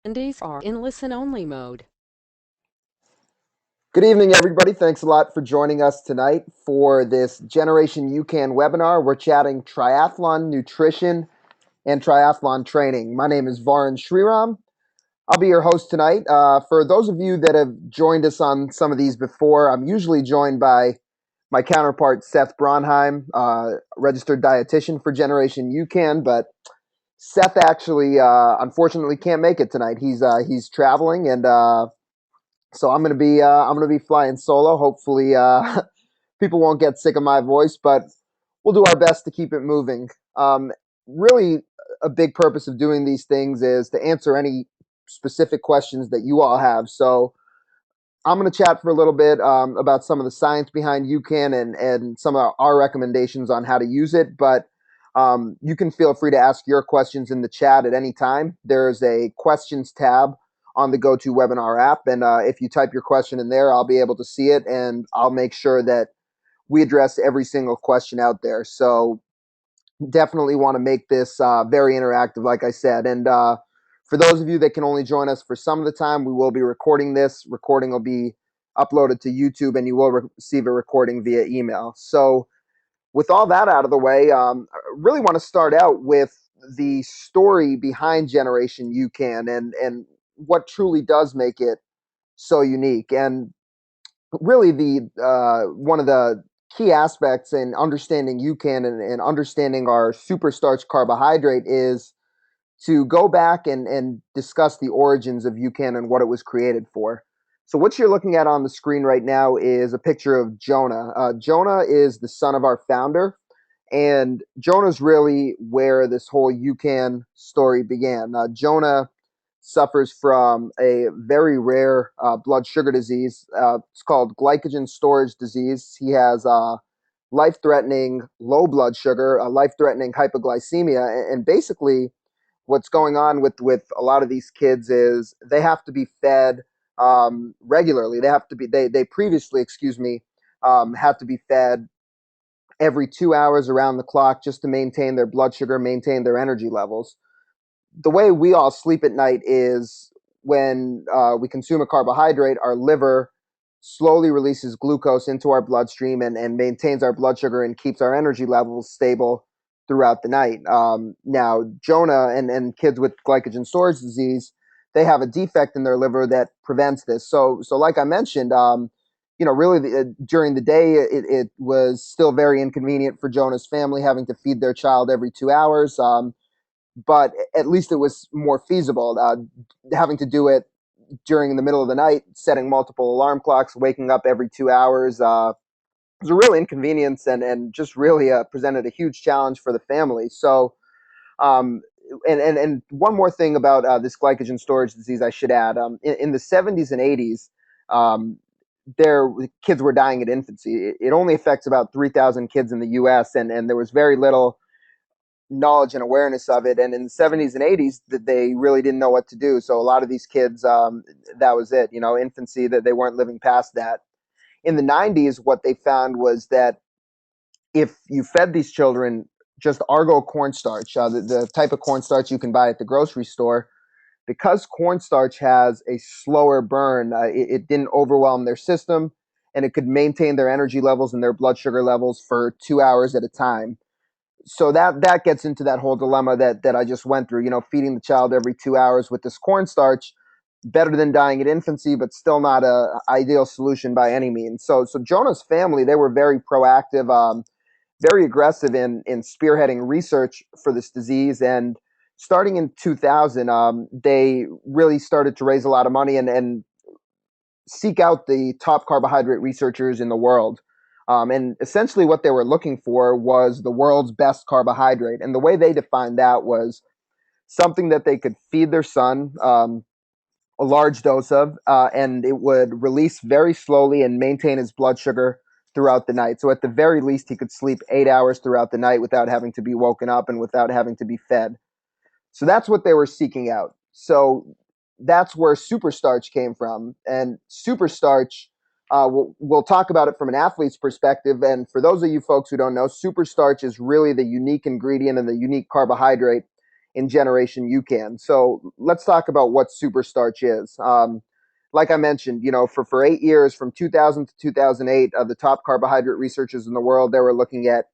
Attendees are in listen-only mode. Good evening, everybody. Thanks a lot for joining us tonight for this Generation UCAN webinar. We're chatting triathlon nutrition and triathlon training. My name is Varun Sriram. I'll be your host tonight. For those of you that have joined us on some of these before, I'm usually joined by my counterpart, Seth Bronheim, registered dietitian for Generation UCAN, but Seth actually, unfortunately, can't make it tonight. He's traveling, and so I'm gonna be flying solo. Hopefully, people won't get sick of my voice, but we'll do our best to keep it moving. Really, a big purpose of doing these things is to answer any specific questions that you all have. So I'm going to chat for a little bit about some of the science behind UCAN and some of our recommendations on how to use it. But you can feel free to ask your questions in the chat at any time. There's a questions tab on the GoToWebinar app. And if you type your question in there, I'll be able to see it, and I'll make sure that we address every single question out there. So definitely want to make this very interactive, like I said. And for those of you that can only join us for some of the time, we will be recording this. Recording will be uploaded to YouTube, and you will receive a recording via email. So with all that out of the way, I really want to start out with the story behind Generation UCAN and what truly does make it so unique. And really the one of the key aspects in understanding UCAN and understanding our super starch carbohydrate is to go back and discuss the origins of UCAN and what it was created for. So what you're looking at on the screen right now is a picture of Jonah. Jonah is the son of our founder, and Jonah's really where this whole UCAN story began. Jonah suffers from a very rare blood sugar disease. It's called glycogen storage disease. He has life-threatening low blood sugar, life-threatening hypoglycemia, and basically what's going on with a lot of these kids is they have to be fed regularly. They previously, excuse me, had to be fed every 2 hours around the clock just to maintain their blood sugar, maintain their energy levels. The way we all sleep at night is when we consume a carbohydrate, our liver slowly releases glucose into our bloodstream and maintains our blood sugar and keeps our energy levels stable throughout the night. Now, Jonah and kids with glycogen storage disease, they have a defect in their liver that prevents this. So like I mentioned, really during the day, it was still very inconvenient for Jonah's family having to feed their child every 2 hours. But at least it was more feasible. Having to do it during the middle of the night, setting multiple alarm clocks, waking up every 2 hours, was a real inconvenience and just really presented a huge challenge for the family. So, um, and one more thing about this glycogen storage disease, I should add, in the 70s and 80s, um, kids were dying at infancy. It only affects about 3,000 kids in the U.S., and there was very little knowledge and awareness of it. And in the 70s and 80s, that they really didn't know what to do. So a lot of these kids, that was it, infancy, that they weren't living past that. In the 90s, what they found was that if you fed these children just Argo cornstarch, the type of cornstarch you can buy at the grocery store, because cornstarch has a slower burn, it didn't overwhelm their system, and it could maintain their energy levels and their blood sugar levels for 2 hours at a time. So that gets into that whole dilemma that I just went through. Feeding the child every 2 hours with this cornstarch, better than dying at infancy, but still not a ideal solution by any means. So Jonah's family, they were very proactive, very aggressive in spearheading research for this disease. And starting in 2000, they really started to raise a lot of money and seek out the top carbohydrate researchers in the world. And essentially, what they were looking for was the world's best carbohydrate. And the way they defined that was something that they could feed their son a large dose of, and it would release very slowly and maintain his blood sugar throughout the night. So, at the very least, he could sleep 8 hours throughout the night without having to be woken up and without having to be fed. So that's what they were seeking out. So that's where superstarch came from. And superstarch, we'll talk about it from an athlete's perspective. And for those of you folks who don't know, superstarch is really the unique ingredient and the unique carbohydrate in Generation UCAN. So let's talk about what super starch is. Like I mentioned, for 8 years, from 2000 to 2008, the top carbohydrate researchers in the world, they were looking at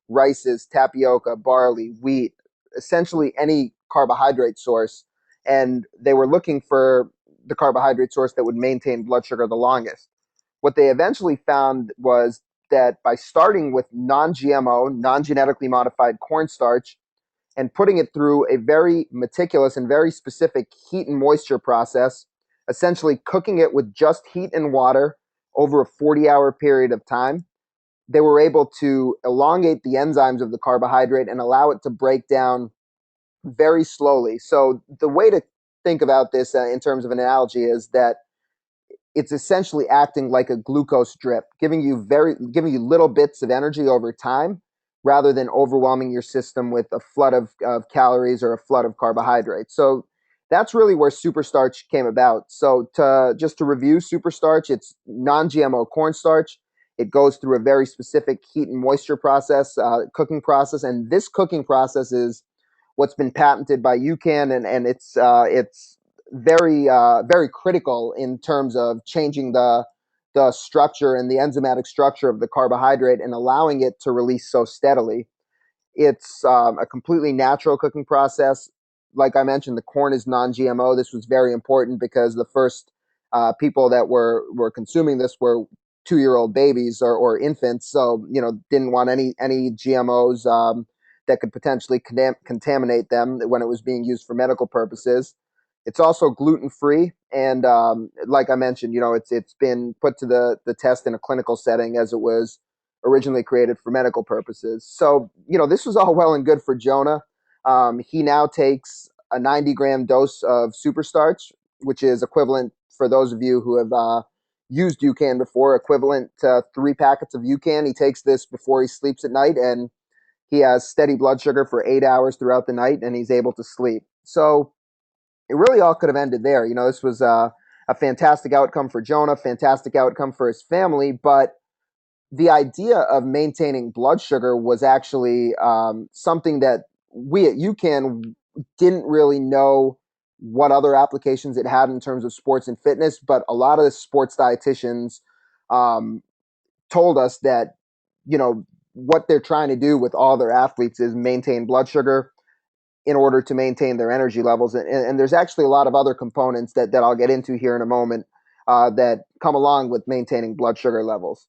rices, tapioca, barley, wheat, essentially any carbohydrate source. And they were looking for the carbohydrate source that would maintain blood sugar the longest. What they eventually found was that by starting with non-GMO, non-genetically modified cornstarch, and putting it through a very meticulous and very specific heat and moisture process, essentially cooking it with just heat and water over a 40-hour period of time, they were able to elongate the enzymes of the carbohydrate and allow it to break down very slowly. So the way to think about this in terms of an analogy is that it's essentially acting like a glucose drip, giving you little bits of energy over time rather than overwhelming your system with a flood of calories or a flood of carbohydrates. So that's really where superstarch came about. So to review superstarch, it's non-GMO cornstarch. It goes through a very specific heat and moisture process, cooking process, and this cooking process is what's been patented by UCAN, and it's very critical in terms of changing the structure and the enzymatic structure of the carbohydrate and allowing it to release so steadily. It's a completely natural cooking process. Like I mentioned, the corn is non-GMO. This was very important because the first people that were consuming this were 2-year-old babies or infants, so didn't want any GMOs that could potentially contaminate them when it was being used for medical purposes. It's also gluten free, and like I mentioned, it's been put to the test in a clinical setting as it was originally created for medical purposes. So, this was all well and good for Jonah. He now takes a 90-gram dose of super starch, which is equivalent, for those of you who have used UCAN before, equivalent to 3 packets of UCAN. He takes this before he sleeps at night, and he has steady blood sugar for 8 hours throughout the night, and he's able to sleep. So it really all could have ended there. This was a fantastic outcome for Jonah, fantastic outcome for his family, but the idea of maintaining blood sugar was actually something that we at UCAN didn't really know what other applications it had in terms of sports and fitness, but a lot of the sports dietitians um, told us that, what they're trying to do with all their athletes is maintain blood sugar in order to maintain their energy levels. And there's actually a lot of other components that I'll get into here in a moment that come along with maintaining blood sugar levels.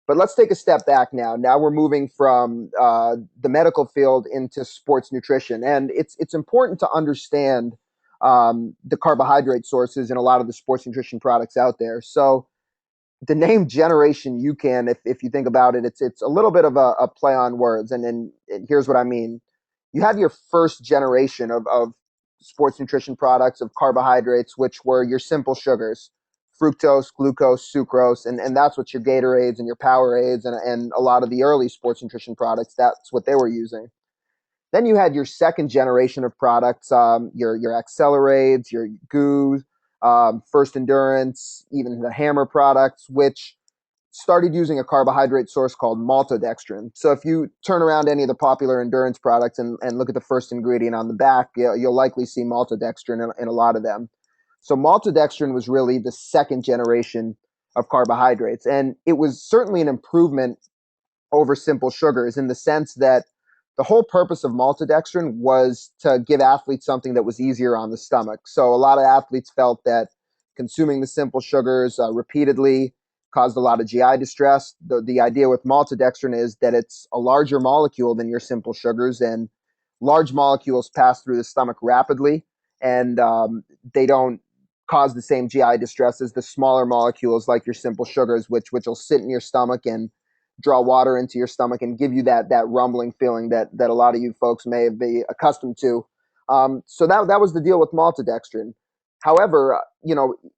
But let's take a step back now. Now we're moving from the medical field into sports nutrition, and it's important to understand the carbohydrate sources in a lot of the sports nutrition products out there. So the name Generation UCAN, if you think about it, it's a little bit of a play on words, and here's what I mean. You have your first generation of sports nutrition products of carbohydrates, which were your simple sugars, fructose, glucose, sucrose, and that's what your Gatorades and your Powerades and a lot of the early sports nutrition products, that's what they were using. Then you had your second generation of products, your Accelerades, your Goos, First Endurance, even the Hammer products, which started using a carbohydrate source called maltodextrin. So if you turn around any of the popular endurance products and look at the first ingredient on the back, you'll likely see maltodextrin in a lot of them. So maltodextrin was really the second generation of carbohydrates, and it was certainly an improvement over simple sugars in the sense that the whole purpose of maltodextrin was to give athletes something that was easier on the stomach. So a lot of athletes felt that consuming the simple sugars repeatedly caused a lot of GI distress. The idea with maltodextrin is that it's a larger molecule than your simple sugars, and large molecules pass through the stomach rapidly, and they don't cause the same GI distress as the smaller molecules like your simple sugars, which will sit in your stomach and draw water into your stomach and give you that rumbling feeling that a lot of you folks may be accustomed to. So that was the deal with maltodextrin. However,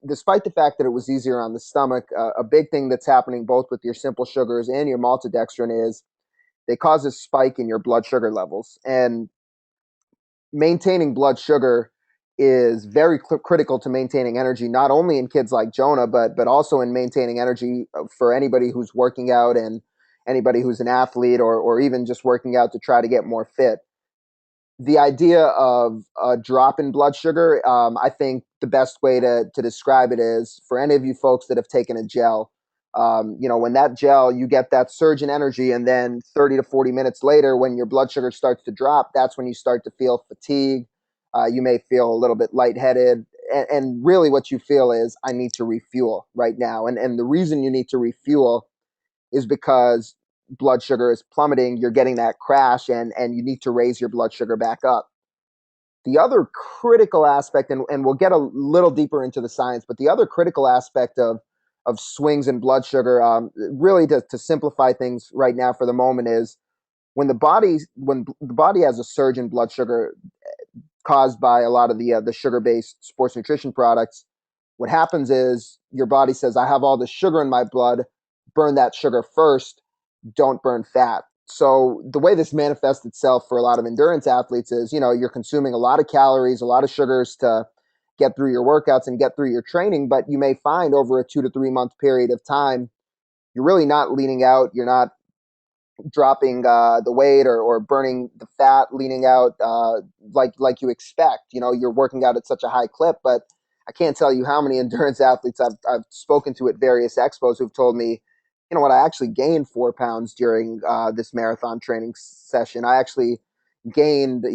despite the fact that it was easier on the stomach, a big thing that's happening both with your simple sugars and your maltodextrin is they cause a spike in your blood sugar levels. And maintaining blood sugar is very critical to maintaining energy, not only in kids like Jonah, but also in maintaining energy for anybody who's working out and anybody who's an athlete or even just working out to try to get more fit. the idea of a drop in blood sugar, I think the best way to describe it is for any of you folks that have taken a gel. When that gel, you get that surge in energy, and then 30 to 40 minutes later, when your blood sugar starts to drop, that's when you start to feel fatigue. You may feel a little bit lightheaded. And really, what you feel is, I need to refuel right now. And the reason you need to refuel is because blood sugar is plummeting, you're getting that crash, and you need to raise your blood sugar back up. The other critical aspect, and we'll get a little deeper into the science, but the other critical aspect of swings in blood sugar, really to simplify things right now for the moment, is when the body has a surge in blood sugar caused by a lot of the sugar-based sports nutrition products. What happens is your body says, I have all this sugar in my blood, burn that sugar first, don't burn fat. So the way this manifests itself for a lot of endurance athletes is, you're consuming a lot of calories, a lot of sugars to get through your workouts and get through your training, but you may find over a 2 to 3 month period of time, you're really not leaning out, you're not dropping the weight or burning the fat, leaning out like you expect. You're working out at such a high clip, but I can't tell you how many endurance athletes I've spoken to at various expos who've told me, I actually gained 4 pounds during this marathon training session. I actually gained,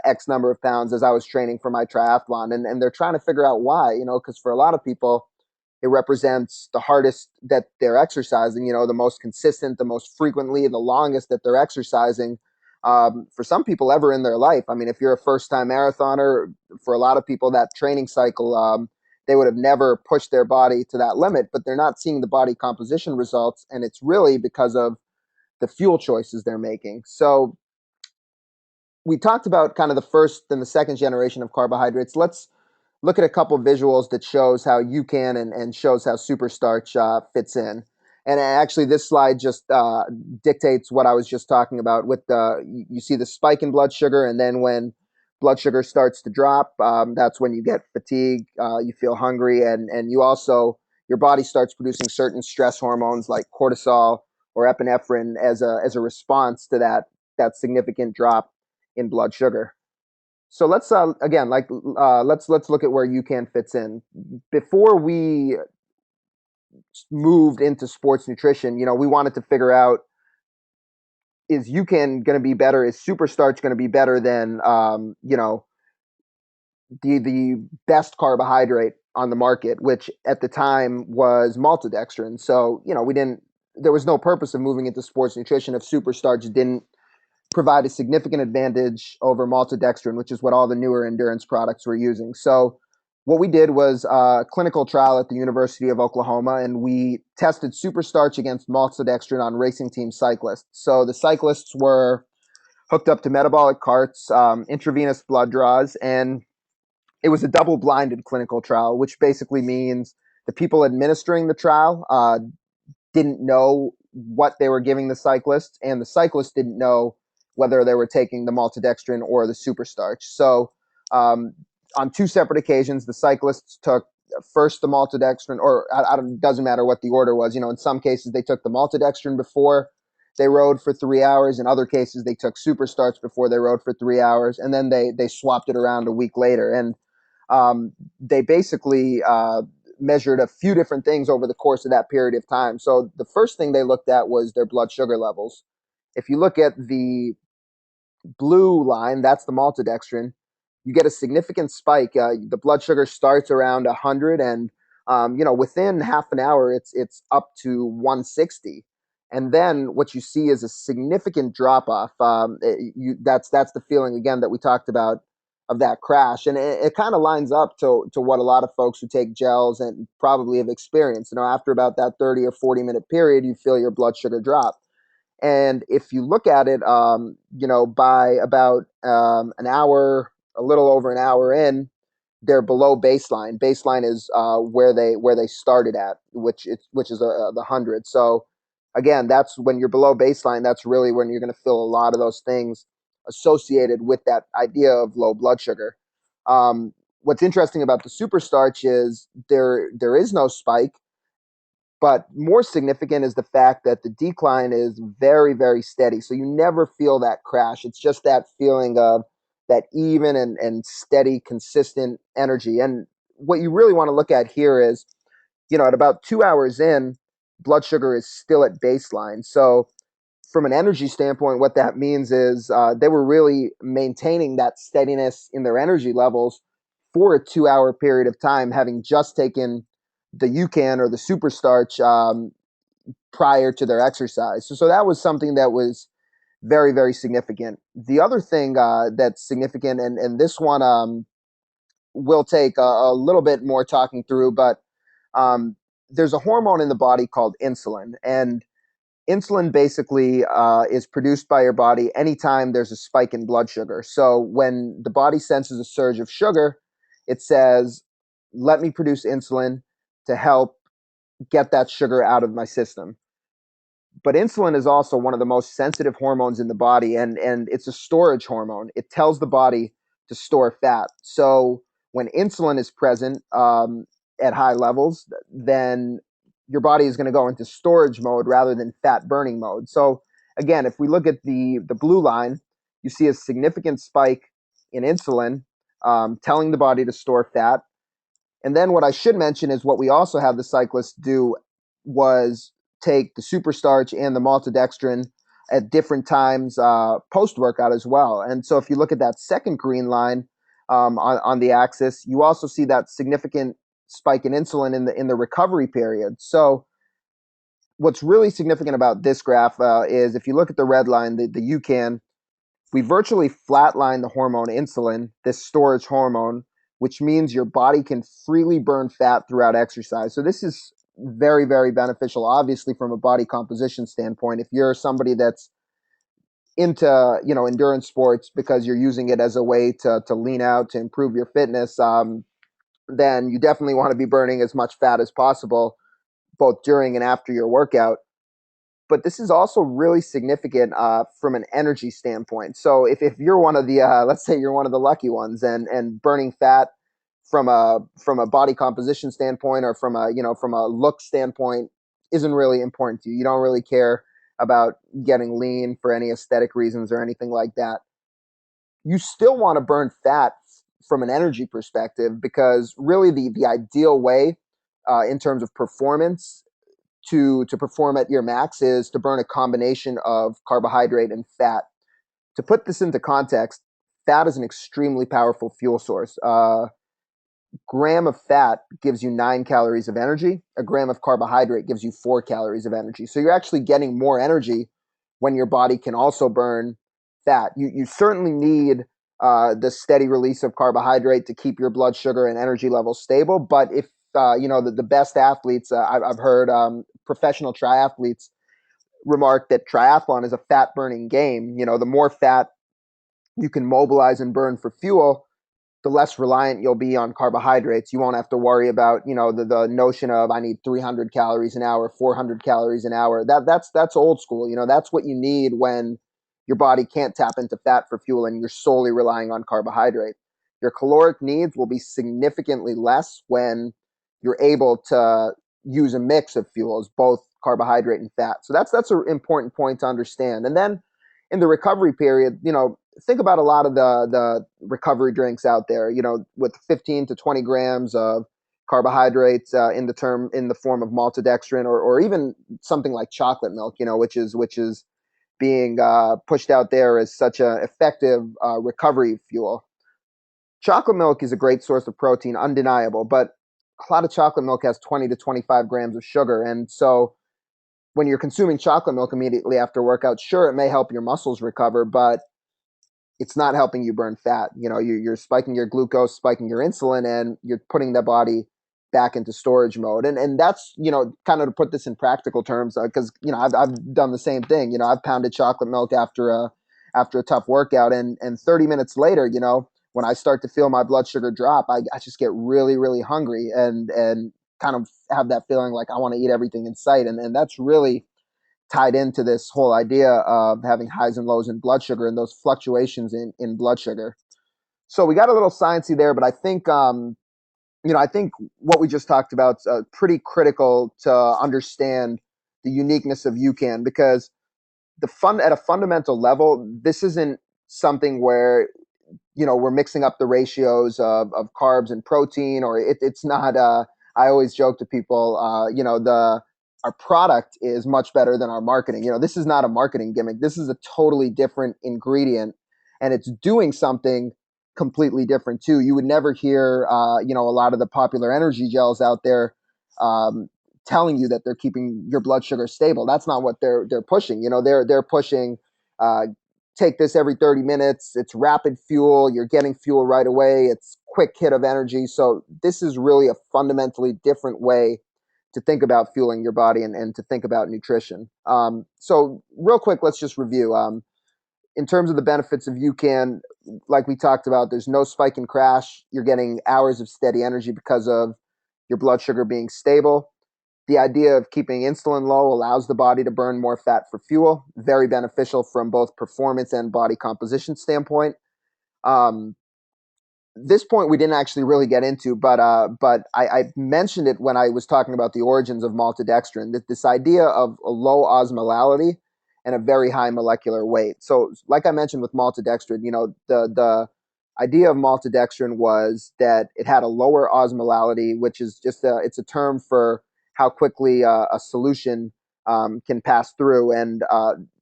X number of pounds as I was training for my triathlon. And they're trying to figure out why, because for a lot of people, it represents the hardest that they're exercising, the most consistent, the most frequently, the longest that they're exercising, for some people ever in their life. I mean, if you're a first time marathoner, for a lot of people, that training cycle, they would have never pushed their body to that limit, but they're not seeing the body composition results. And it's really because of the fuel choices they're making. So we talked about kind of the first and the second generation of carbohydrates. Let's look at a couple of visuals that shows how UCAN and shows how super starch fits in. And actually, this slide just dictates what I was just talking about. With you see the spike in blood sugar, and then when blood sugar starts to drop, that's when you get fatigue, you feel hungry, and you also your body starts producing certain stress hormones like cortisol or epinephrine as a response to that significant drop in blood sugar. So let's again, let's look at where UCAN fits in. Before we moved into sports nutrition, we wanted to figure out, is UCAN going to be better? Is super starch going to be better than the best carbohydrate on the market, which at the time was maltodextrin? So we didn't. There was no purpose of moving into sports nutrition if super starch didn't provide a significant advantage over maltodextrin, which is what all the newer endurance products were using. So what we did was a clinical trial at the University of Oklahoma, and we tested superstarch against maltodextrin on racing team cyclists. So the cyclists were hooked up to metabolic carts, intravenous blood draws, and it was a double-blinded clinical trial, which basically means the people administering the trial didn't know what they were giving the cyclists, and the cyclists didn't know whether they were taking the maltodextrin or the superstarch. So, on two separate occasions, the cyclists took first the maltodextrin, or it doesn't matter what the order was. In some cases, they took the maltodextrin before they rode for 3 hours. In other cases, they took superstarch before they rode for 3 hours, and then they swapped it around a week later. And they basically measured a few different things over the course of that period of time. So the first thing they looked at was their blood sugar levels. If you look at the blue line, that's the maltodextrin, you get a significant spike. The blood sugar starts around 100, and within half an hour, it's up to 160. And then what you see is a significant drop off. That's the feeling again that we talked about of that crash, and it kind of lines up to what a lot of folks who take gels and probably have experienced. After about that 30 or 40 minute period, you feel your blood sugar drop. And if you look at it, by about an hour, a little over an hour in, they're below baseline. Baseline is where they started at, which is the 100. So again, that's when you're below baseline. That's really when you're going to feel a lot of those things associated with that idea of low blood sugar. What's interesting about the superstarch is there is no spike, but more significant is the fact that the decline is very, very steady. So you never feel that crash. It's just that feeling of that even and steady, consistent energy. And what you really want to look at here is, at about 2 hours in, blood sugar is still at baseline. So from an energy standpoint, what that means is they were really maintaining that steadiness in their energy levels for a 2 hour period of time, having just taken the UCAN or the super starch prior to their exercise. So that was something that was very, very significant. The other thing that's significant, and this one will take a little bit more talking through, but um, there's a hormone in the body called insulin. And insulin basically is produced by your body anytime there's a spike in blood sugar. So when the body senses a surge of sugar, it says, let me produce insulin to help get that sugar out of my system. But insulin is also one of the most sensitive hormones in the body, and it's a storage hormone. It tells the body to store fat. So when insulin is present at high levels, then your body is going to go into storage mode rather than fat burning mode. So again, if we look at the blue line, you see a significant spike in insulin, telling the body to store fat. And then what I should mention is what we also have the cyclists do was take the super starch and the maltodextrin at different times post workout as well. And so if you look at that second green line on the axis, you also see that significant spike in insulin in the recovery period. So what's really significant about this graph is if you look at the red line, the UCAN, we virtually flatline the hormone insulin, this storage hormone, which means your body can freely burn fat throughout exercise. So this is very, very beneficial, obviously, from a body composition standpoint. If you're somebody that's into, endurance sports because you're using it as a way to lean out, to improve your fitness, then you definitely want to be burning as much fat as possible, both during and after your workout. But this is also really significant from an energy standpoint. So if you're one of the let's say you're one of the lucky ones and burning fat from a body composition standpoint or from a look standpoint isn't really important to you. You don't really care about getting lean for any aesthetic reasons or anything like that. You still want to burn fat from an energy perspective because really the ideal way in terms of performance to perform at your max is to burn a combination of carbohydrate and fat. To put this into context, fat is an extremely powerful fuel source. Gram of fat gives you 9 calories of energy. A gram of carbohydrate gives you 4 calories of energy. So you're actually getting more energy when your body can also burn fat. You certainly need the steady release of carbohydrate to keep your blood sugar and energy levels stable. But if the best athletes, I've heard professional triathletes remark that triathlon is a fat burning game. The more fat you can mobilize and burn for fuel, the less reliant you'll be on carbohydrates. You won't have to worry about, the notion of I need 300 calories an hour, 400 calories an hour. That's old school. That's what you need when your body can't tap into fat for fuel and you're solely relying on carbohydrate. Your caloric needs will be significantly less when you're able to use a mix of fuels, both carbohydrate and fat. So that's an important point to understand. And then in the recovery period, think about a lot of the recovery drinks out there, with 15 to 20 grams of carbohydrates in the form of maltodextrin or even something like chocolate milk, which is being pushed out there as such an effective recovery fuel. Chocolate milk is a great source of protein, undeniable, but a lot of chocolate milk has 20 to 25 grams of sugar. And so when you're consuming chocolate milk immediately after workout, sure, it may help your muscles recover, but it's not helping you burn fat. You're spiking your glucose, spiking your insulin, and you're putting the body back into storage mode. And that's, kind of to put this in practical terms, because, I've done the same thing. I've pounded chocolate milk after a tough workout, and 30 minutes later, when I start to feel my blood sugar drop, I just get really, really hungry and kind of have that feeling like I want to eat everything in sight. And that's really tied into this whole idea of having highs and lows in blood sugar and those fluctuations in blood sugar. So we got a little sciencey there, but I think what we just talked about is pretty critical to understand the uniqueness of UCAN, because at a fundamental level, this isn't something where we're mixing up the ratios of carbs and protein, or it's not. I always joke to people, the our product is much better than our marketing. This is not a marketing gimmick. This is a totally different ingredient, and it's doing something completely different too. You would never hear, a lot of the popular energy gels out there telling you that they're keeping your blood sugar stable. That's not what they're pushing. They're pushing. Take this every 30 minutes. It's rapid fuel. You're getting fuel right away. It's quick hit of energy. So this is really a fundamentally different way to think about fueling your body and to think about nutrition. So real quick, let's just review. In terms of the benefits of UCAN, like we talked about, there's no spike and crash. You're getting hours of steady energy because of your blood sugar being stable. The idea of keeping insulin low allows the body to burn more fat for fuel. Very beneficial from both performance and body composition standpoint. Um, this point we didn't actually really get into, but I mentioned it when I was talking about the origins of maltodextrin. That this idea of a low osmolality and a very high molecular weight. So, like I mentioned with maltodextrin, the idea of maltodextrin was that it had a lower osmolality, which is just it's a term for how quickly a solution can pass through, and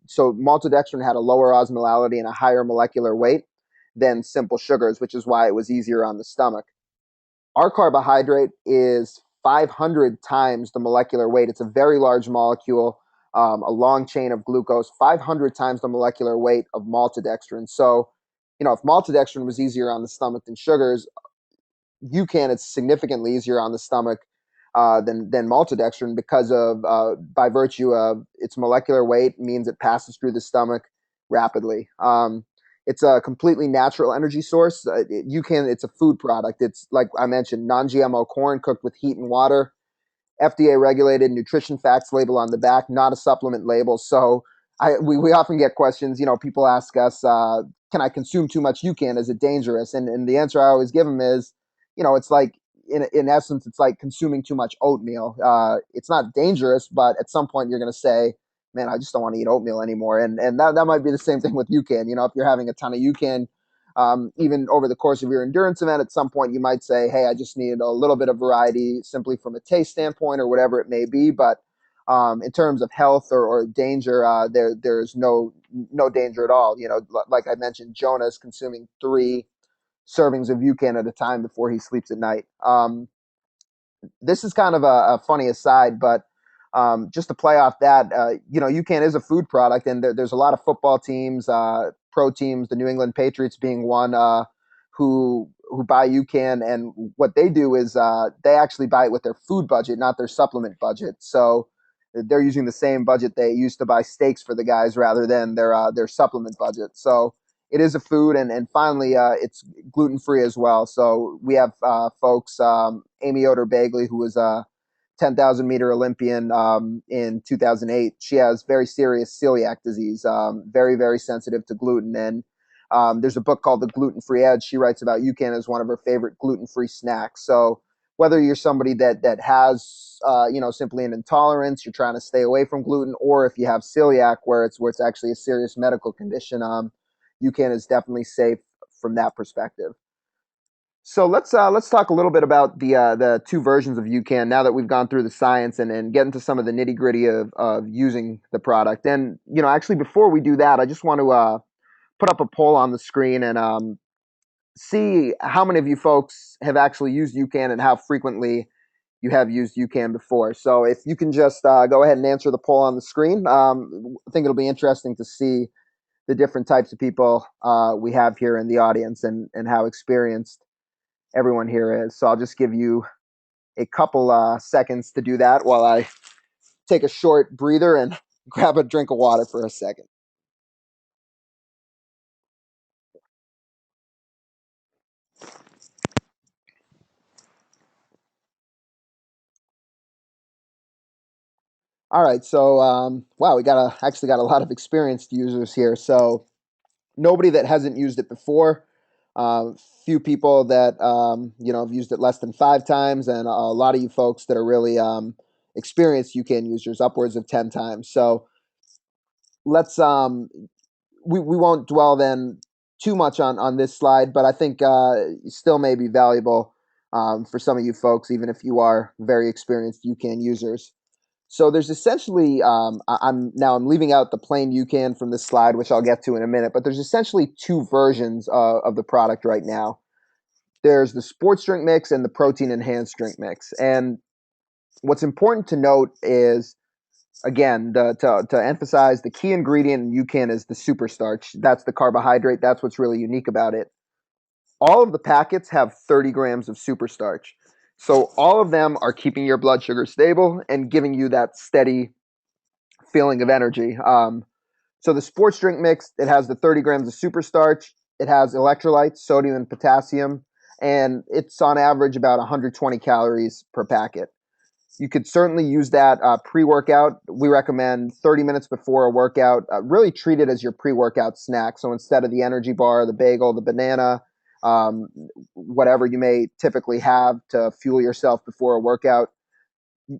so maltodextrin had a lower osmolality and a higher molecular weight than simple sugars, which is why it was easier on the stomach. Our carbohydrate is 500 times the molecular weight. It's a very large molecule, a long chain of glucose, 500 times the molecular weight of maltodextrin. So, if maltodextrin was easier on the stomach than sugars, UCAN it's significantly easier on the stomach than maltodextrin because of by virtue of its molecular weight means it passes through the stomach rapidly. It's a completely natural energy source. It's a food product. It's like I mentioned, non-GMO corn cooked with heat and water. FDA regulated, nutrition facts label on the back, not a supplement label. So we often get questions. People ask us, can I consume too much UCAN? Is it dangerous? And the answer I always give them is, it's like in essence, it's like consuming too much oatmeal. It's not dangerous, but at some point you're going to say, man, I just don't want to eat oatmeal anymore. And that might be the same thing with UCAN. If you're having a ton of UCAN, even over the course of your endurance event, at some point you might say, hey, I just need a little bit of variety simply from a taste standpoint or whatever it may be. But in terms of health or danger, there's no danger at all. Like I mentioned, Jonah is consuming 3 servings of UCAN at a time before he sleeps at night. This is kind of a funny aside, but just to play off that, UCAN is a food product, and there's a lot of football teams, pro teams, the New England Patriots being one, who buy UCAN, and what they do is they actually buy it with their food budget, not their supplement budget. So they're using the same budget they used to buy steaks for the guys rather than their supplement budget. So it is a food, and finally, it's gluten free as well. So we have folks, Amy Oder Begley, who was a 10,000 meter Olympian in 2008. She has very serious celiac disease, very, very sensitive to gluten. And there's a book called The Gluten Free Edge. She writes about UCAN as one of her favorite gluten free snacks. So whether you're somebody that has simply an intolerance, you're trying to stay away from gluten, or if you have celiac where it's actually a serious medical condition, UCAN is definitely safe from that perspective. So let's talk a little bit about the 2 versions of UCAN now that we've gone through the science and get into some of the nitty gritty of using the product. And actually, before we do that, I just want to put up a poll on the screen and see how many of you folks have actually used UCAN and how frequently you have used UCAN before. So if you can just go ahead and answer the poll on the screen, I think it'll be interesting to see the different types of people we have here in the audience and how experienced everyone here is. So I'll just give you a couple seconds to do that while I take a short breather and grab a drink of water for a second. All right, so wow, we actually got a lot of experienced users here. So nobody that hasn't used it before. Few people that have used it less than 5 times, and a lot of you folks that are really experienced UCAN users, upwards of 10 times. So let's we won't dwell then too much on this slide, but I think still may be valuable for some of you folks, even if you are very experienced UCAN users. So there's essentially, I'm leaving out the plain UCAN from this slide, which I'll get to in a minute, but there's essentially two versions of the product right now. There's the sports drink mix and the protein enhanced drink mix. And what's important to note is, again, to emphasize, the key ingredient in UCAN is the super starch. That's the carbohydrate. That's what's really unique about it. All of the packets have 30 grams of super starch. So all of them are keeping your blood sugar stable and giving you that steady feeling of energy. So the sports drink mix, it has the 30 grams of super starch. It has electrolytes, sodium and potassium, and it's on average about 120 calories per packet. You could certainly use that pre-workout. We recommend 30 minutes before a workout. Really treat it as your pre-workout snack. So instead of the energy bar, the bagel, the banana, um, whatever you may typically have to fuel yourself before a workout,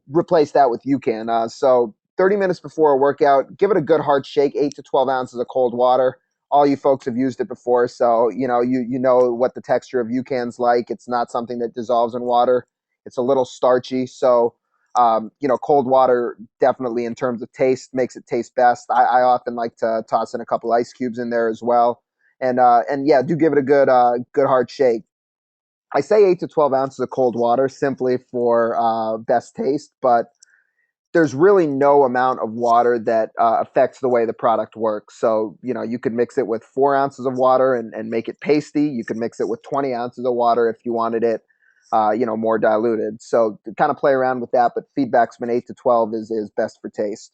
replace that with UCAN. So 30 minutes before a workout, give it a good hard shake, 8 to 12 ounces of cold water. All you folks have used it before, so you know what the texture of UCAN's like. It's not something that dissolves in water. It's a little starchy, so cold water definitely in terms of taste makes it taste best. I often like to toss in a couple ice cubes in there as well, and yeah, do give it a good hard shake. I say 8 to 12 ounces of cold water simply for best taste, but there's really no amount of water that affects the way the product works. So, you could mix it with 4 ounces of water and make it pasty. You could mix it with 20 ounces of water if you wanted it, more diluted. So, to kind of play around with that, but feedback's been 8 to 12 is best for taste.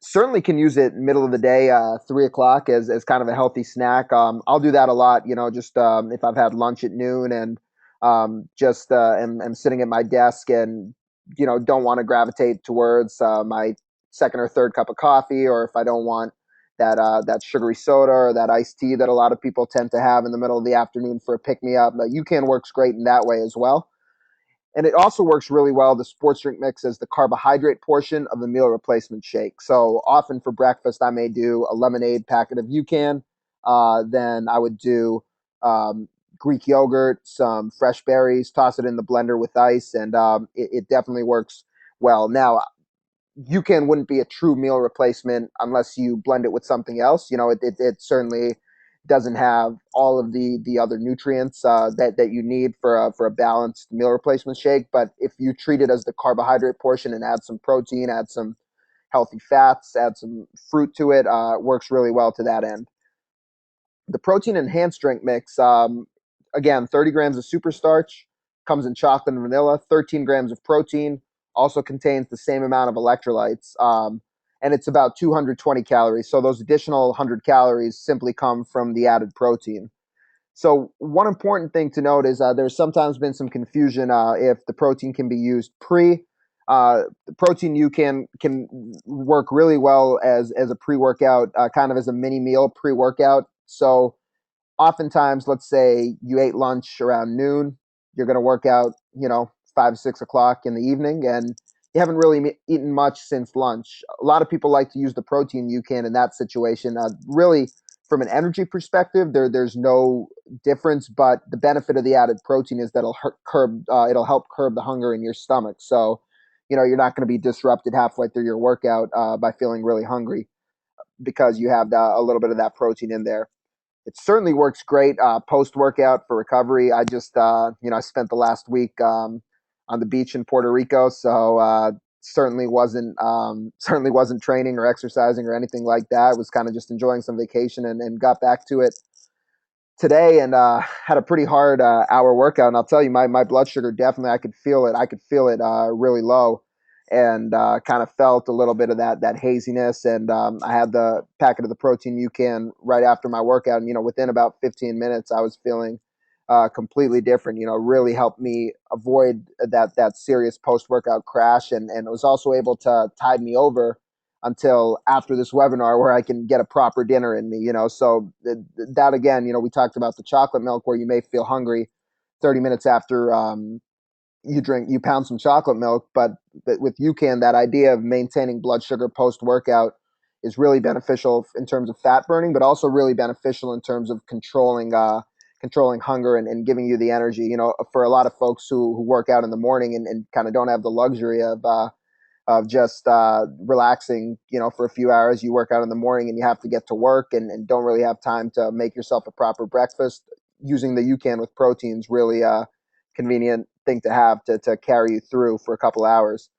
Certainly can use it middle of the day, 3 o'clock as kind of a healthy snack. I'll do that a lot, just if I've had lunch at noon and just am sitting at my desk and, don't want to gravitate towards my second or third cup of coffee, or if I don't want that sugary soda or that iced tea that a lot of people tend to have in the middle of the afternoon for a pick me up. UCAN works great in that way as well. And it also works really well, the sports drink mix, as the carbohydrate portion of the meal replacement shake. So often for breakfast, I may do a lemonade packet of UCAN. Then I would do Greek yogurt, some fresh berries, toss it in the blender with ice, and it definitely works well. Now, UCAN wouldn't be a true meal replacement unless you blend it with something else. It certainly doesn't have all of the other nutrients that you need for a balanced meal replacement shake. But if you treat it as the carbohydrate portion and add some protein, add some healthy fats, add some fruit to it, works really well to that end. The protein enhanced drink mix, again, 30 grams of super starch, comes in chocolate and vanilla, 13 grams of protein, also contains the same amount of electrolytes, and it's about 220 calories. So those additional 100 calories simply come from the added protein. So one important thing to note is there's sometimes been some confusion if the protein can be used pre. The protein can work really well as a pre-workout, kind of as a mini meal pre-workout. So oftentimes, let's say you ate lunch around noon, you're going to work out, 5, 6 o'clock in the evening, and you haven't really eaten much since lunch. A lot of people like to use the protein UCAN in that situation. Really, from an energy perspective, there's no difference, but the benefit of the added protein is that it'll help curb the hunger in your stomach. So, you're not going to be disrupted halfway through your workout by feeling really hungry because you have a little bit of that protein in there. It certainly works great post workout for recovery. I just, I spent the last week on the beach in Puerto Rico, so certainly wasn't training or exercising or anything like that. I was kind of just enjoying some vacation and got back to it today and had a pretty hard hour workout. And I'll tell you, my blood sugar definitely, I could feel it. I could feel it really low, and kind of felt a little bit of that haziness. And I had the packet of the protein UCAN right after my workout, and within about 15 minutes, I was feeling completely different. Really helped me avoid that serious post workout crash, and it was also able to tide me over until after this webinar where I can get a proper dinner in me. So that again, we talked about the chocolate milk where you may feel hungry 30 minutes after you pound some chocolate milk, but with UCAN, that idea of maintaining blood sugar post workout is really beneficial in terms of fat burning, but also really beneficial in terms of controlling hunger and giving you the energy. For a lot of folks who work out in the morning and kind of don't have the luxury of just relaxing, for a few hours. You work out in the morning and you have to get to work and don't really have time to make yourself a proper breakfast. Using the UCAN with proteins really convenient thing to have to carry you through for a couple hours.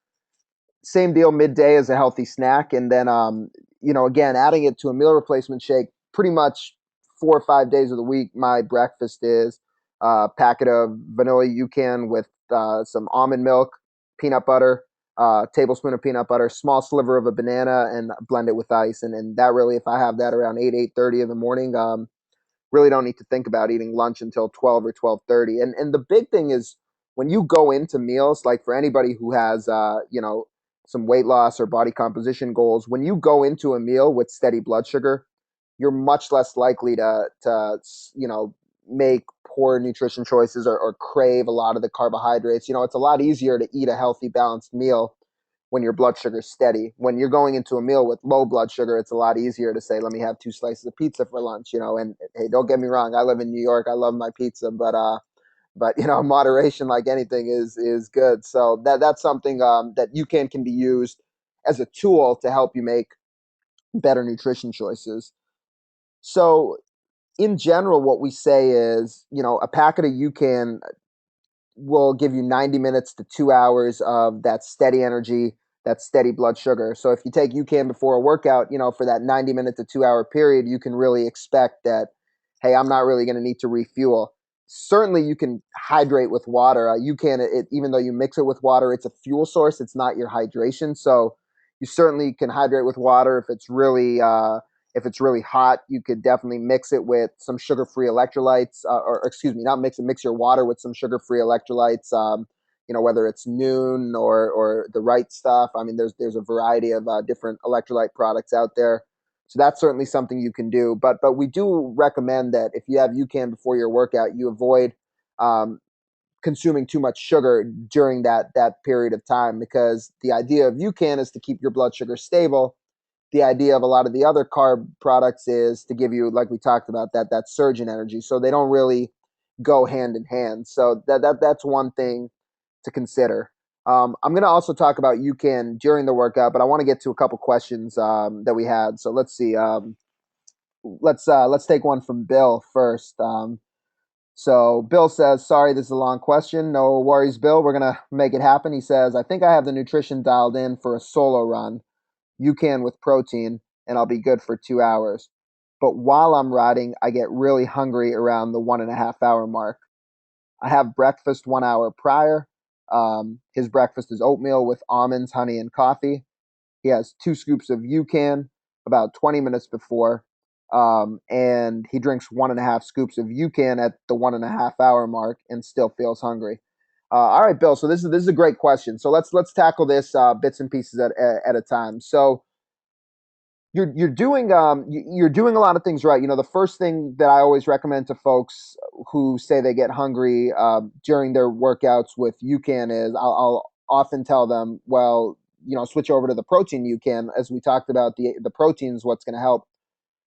Same deal midday as a healthy snack. And then, again, adding it to a meal replacement shake pretty much 4 or 5 days of the week. My breakfast is a packet of vanilla UCAN with some almond milk, peanut butter, tablespoon of peanut butter, small sliver of a banana, and blend it with ice. And that really, if I have that around 8:30 in the morning, really don't need to think about eating lunch until 12 or 12:30. And the big thing is when you go into meals, like for anybody who has some weight loss or body composition goals, when you go into a meal with steady blood sugar, you're much less likely to make poor nutrition choices or crave a lot of the carbohydrates. It's a lot easier to eat a healthy, balanced meal when your blood sugar is steady. When you're going into a meal with low blood sugar, it's a lot easier to say, let me have 2 slices of pizza for lunch, and hey, don't get me wrong, I live in New York, I love my pizza, but moderation, like anything, is good. So that's something that can be used as a tool to help you make better nutrition choices. So in general, what we say is, a packet of UCAN will give you 90 minutes to 2 hours of that steady energy, that steady blood sugar. So if you take UCAN before a workout, for that 90 minute to 2 hour period, you can really expect that, hey, I'm not really going to need to refuel. Certainly, you can hydrate with water. Even though you mix it with water, it's a fuel source. It's not your hydration. So you certainly can hydrate with water if it's really hot. You could definitely mix it with some sugar-free electrolytes, or excuse me, not mix it. Mix your water with some sugar-free electrolytes. Whether it's Noon or the right stuff. I mean, there's a variety of different electrolyte products out there. So that's certainly something you can do. But we do recommend that if you have UCAN before your workout, you avoid um, consuming too much sugar during that period of time, because the idea of UCAN is to keep your blood sugar stable. The idea of a lot of the other carb products is to give you, like we talked about, that surge in energy. So they don't really go hand in hand. So that's one thing to consider. I'm going to also talk about UCAN during the workout, but I want to get to a couple questions that we had. So let's see. Let's take one from Bill first. So Bill says, sorry, this is a long question. No worries, Bill. We're going to make it happen. He says, I think I have the nutrition dialed in for a solo run. UCAN with protein, and I'll be good for 2 hours. But while I'm riding, I get really hungry around the 1.5 hour mark. I have breakfast 1 hour prior. His breakfast is oatmeal with almonds, honey, and coffee. He has 2 scoops of UCAN about 20 minutes before, and he drinks 1.5 scoops of UCAN at the 1.5 hour mark and still feels hungry. All right, Bill. So this is a great question. So let's tackle this bits and pieces at a time. So you're doing a lot of things right. The first thing that I always recommend to folks who say they get hungry during their workouts with UCAN is I'll often tell them, well, switch over to the protein UCAN. As we talked about, the protein is what's going to help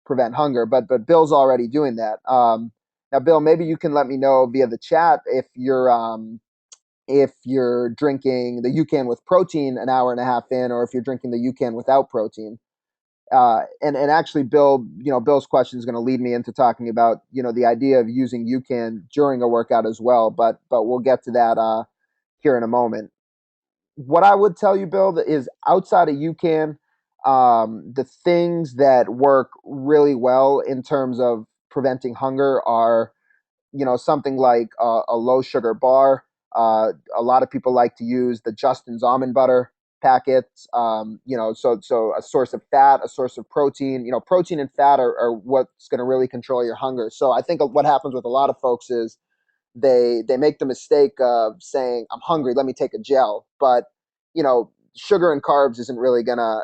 prevent hunger. But Bill's already doing that. Now, Bill, maybe you can let me know via the chat if you're drinking the UCAN with protein an hour and a half in, or if you're drinking the UCAN without protein. And actually, Bill's question is going to lead me into talking about the idea of using UCAN during a workout as well. But we'll get to that here in a moment. What I would tell you, Bill, is outside of UCAN, the things that work really well in terms of preventing hunger are something like a low sugar bar. A lot of people like to use the Justin's almond butter packets. So a source of fat, a source of protein. Protein and fat are what's going to really control your hunger. So I think what happens with a lot of folks is they make the mistake of saying, I'm hungry, let me take a gel. But sugar and carbs isn't really gonna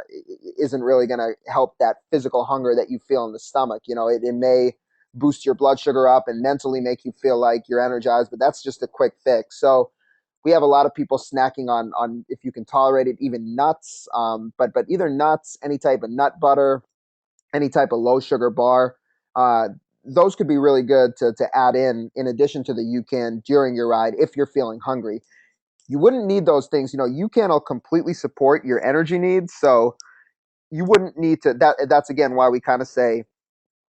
help that physical hunger that you feel in the stomach. It may boost your blood sugar up and mentally make you feel like you're energized, but that's just a quick fix. So we have a lot of people snacking on if you can tolerate it, even nuts. But either nuts, any type of nut butter, any type of low sugar bar. Uh, those could be really good to add in addition to the UCAN during your ride if you're feeling hungry. You wouldn't need those things. UCAN will completely support your energy needs, so you wouldn't need to. That's again why we kind of say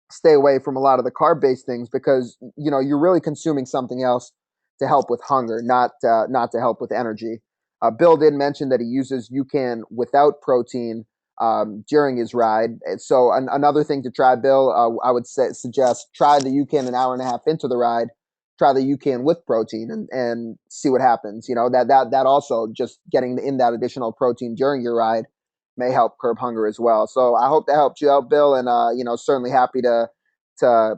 stay away from a lot of the carb-based things, because you're really consuming something else to help with hunger, not to help with energy. Bill did mention that he uses UCAN without protein during his ride. So another thing to try, Bill, I would suggest try the UCAN an hour and a half into the ride. Try the UCAN with protein and see what happens. That also, just getting in that additional protein during your ride may help curb hunger as well. So I hope that helped you out, Bill, and certainly happy to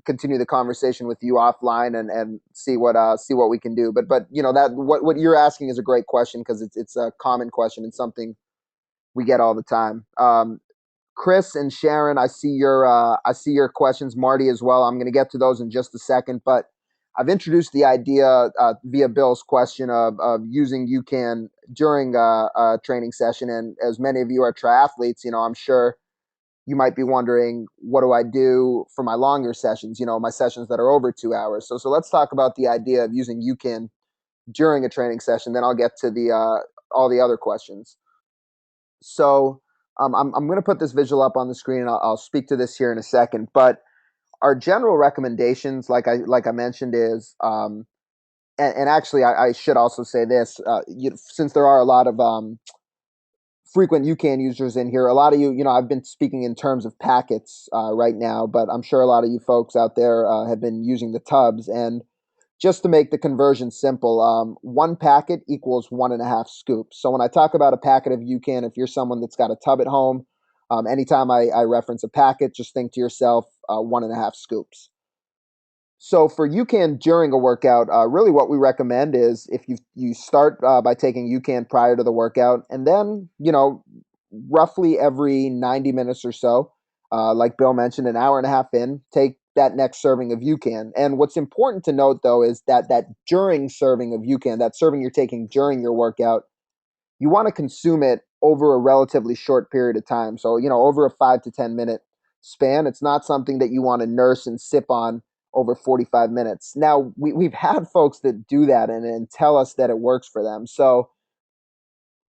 continue the conversation with you offline and see what we can do. But that what you're asking is a great question, because it's a common question and something we get all the time. Chris and Sharon, I see your questions. Marty as well. I'm going to get to those in just a second, but I've introduced the idea via Bill's question of using UCAN during a training session. And as many of you are triathletes, I'm sure you might be wondering, what do I do for my longer sessions, my sessions that are over 2 hours? So let's talk about the idea of using UCAN during a training session. Then I'll get to the all the other questions. So I'm going to put this visual up on the screen, and I'll speak to this here in a second. But our general recommendations, like I mentioned, is and actually I should also say this, since there are a lot of frequent UCAN users in here, a lot of I've been speaking in terms of packets right now, but I'm sure a lot of you folks out there have been using the tubs. And just to make the conversion simple, one packet equals 1.5 scoops. So when I talk about a packet of UCAN, if you're someone that's got a tub at home, anytime I reference a packet, just think to yourself 1.5 scoops. So for UCAN during a workout, really what we recommend is if you start by taking UCAN prior to the workout, and then roughly every 90 minutes or so, like Bill mentioned, an hour and a half in, take that next serving of UCAN. And what's important to note, though, is that during serving of UCAN, that serving you're taking during your workout, you want to consume it over a relatively short period of time. So, over a 5 to 10 minute span. It's not something that you want to nurse and sip on over 45 minutes. Now, we've had folks that do that and tell us that it works for them. So,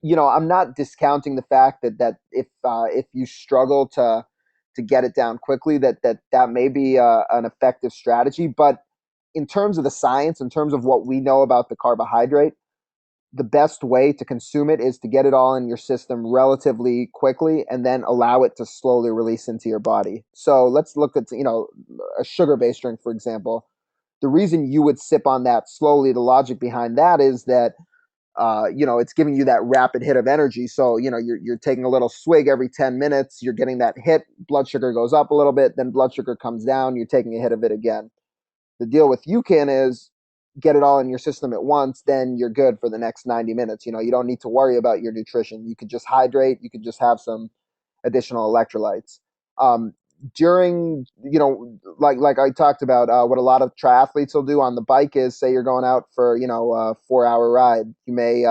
I'm not discounting the fact that if you struggle to get it down quickly, that may be an effective strategy. But in terms of the science, in terms of what we know about the carbohydrate, the best way to consume it is to get it all in your system relatively quickly and then allow it to slowly release into your body. So let's look at, a sugar-based drink, for example. The reason you would sip on that slowly, the logic behind that is that, it's giving you that rapid hit of energy. So, you're taking a little swig every 10 minutes, you're getting that hit, blood sugar goes up a little bit, then blood sugar comes down, you're taking a hit of it again. The deal with UCAN is get it all in your system at once, then you're good for the next 90 minutes. You don't need to worry about your nutrition. You could just hydrate. You could just have some additional electrolytes. During, like I talked about, what a lot of triathletes will do on the bike is, say you're going out for, a 4 hour ride. You may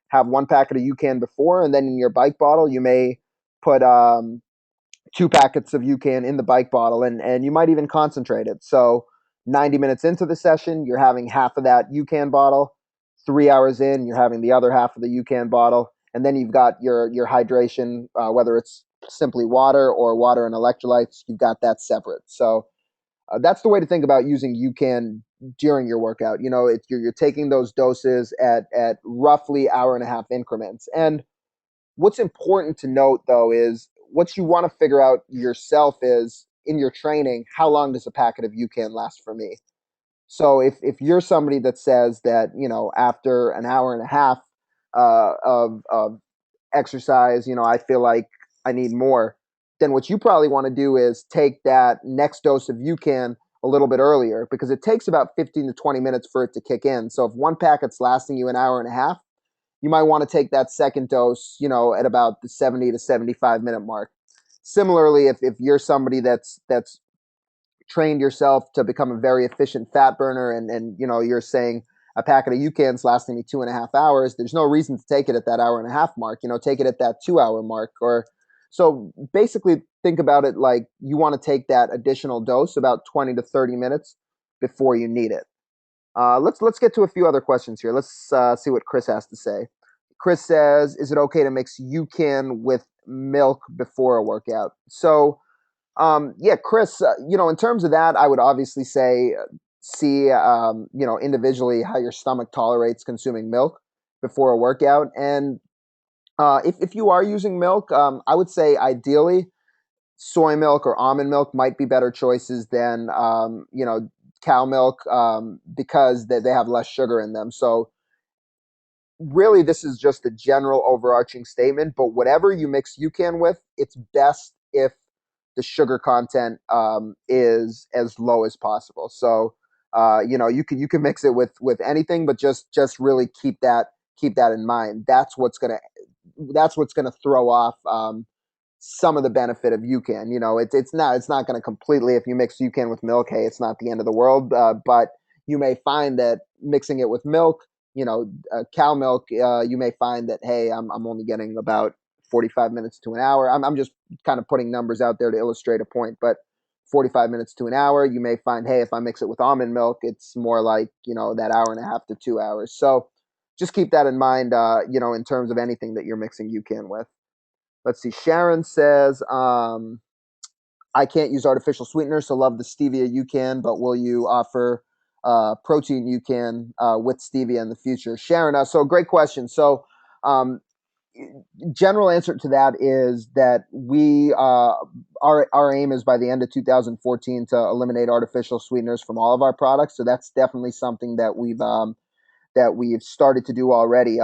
have one packet of UCAN before, and then in your bike bottle, you may put 2 packets of UCAN in the bike bottle, and you might even concentrate it. So 90 minutes into the session, you're having half of that UCAN bottle. 3 hours in, you're having the other half of the UCAN bottle, and then you've got your hydration, whether it's simply water or water and electrolytes. You've got that separate. So that's the way to think about using UCAN during your workout. You're taking those doses at roughly hour and a half increments. And what's important to note, though, is what you want to figure out yourself is, in your training, how long does a packet of UCAN last for me? So if you're somebody that says that, after an hour and a half of exercise, I feel like I need more, then what you probably want to do is take that next dose of UCAN a little bit earlier, because it takes about 15 to 20 minutes for it to kick in. So if one packet's lasting you an hour and a half, you might want to take that second dose, at about the 70 to 75 minute mark. Similarly, if you're somebody that's trained yourself to become a very efficient fat burner, and you're saying, a packet of UCAN's lasting me 2.5 hours. There's no reason to take it at that hour and a half mark. Take it at that 2 hour mark. Or so basically, think about it like you want to take that additional dose about 20 to 30 minutes before you need it. Let's get to a few other questions here. Let's see what Chris has to say. Chris says, "Is it okay to mix UCAN with milk before a workout?" So, yeah, Chris, in terms of that, I would obviously say see, individually how your stomach tolerates consuming milk before a workout. And if you are using milk, I would say ideally soy milk or almond milk might be better choices than cow milk, because they have less sugar in them. So really, this is just a general overarching statement, but whatever you mix UCAN with, it's best if the sugar content is as low as possible. So you can mix it with anything, but just really keep that in mind. That's what's gonna throw off some of the benefit of UCAN. It's not going to completely. If you mix UCAN with milk, hey, it's not the end of the world. But you may find that mixing it with milk, cow milk, you may find that, hey, I'm only getting about 45 minutes to an hour. I'm just kind of putting numbers out there to illustrate a point, but 45 minutes to an hour, you may find, hey, if I mix it with almond milk, it's more like that hour and a half to 2 hours. So just keep that in mind, in terms of anything that you're mixing UCAN with. Let's see. Sharon says, I can't use artificial sweeteners, so love the stevia UCAN, but will you offer protein UCAN with stevia in the future? Sharon, so great question. So, um, general answer to that is that our aim is by the end of 2014 to eliminate artificial sweeteners from all of our products. So that's definitely something that we've started to do already.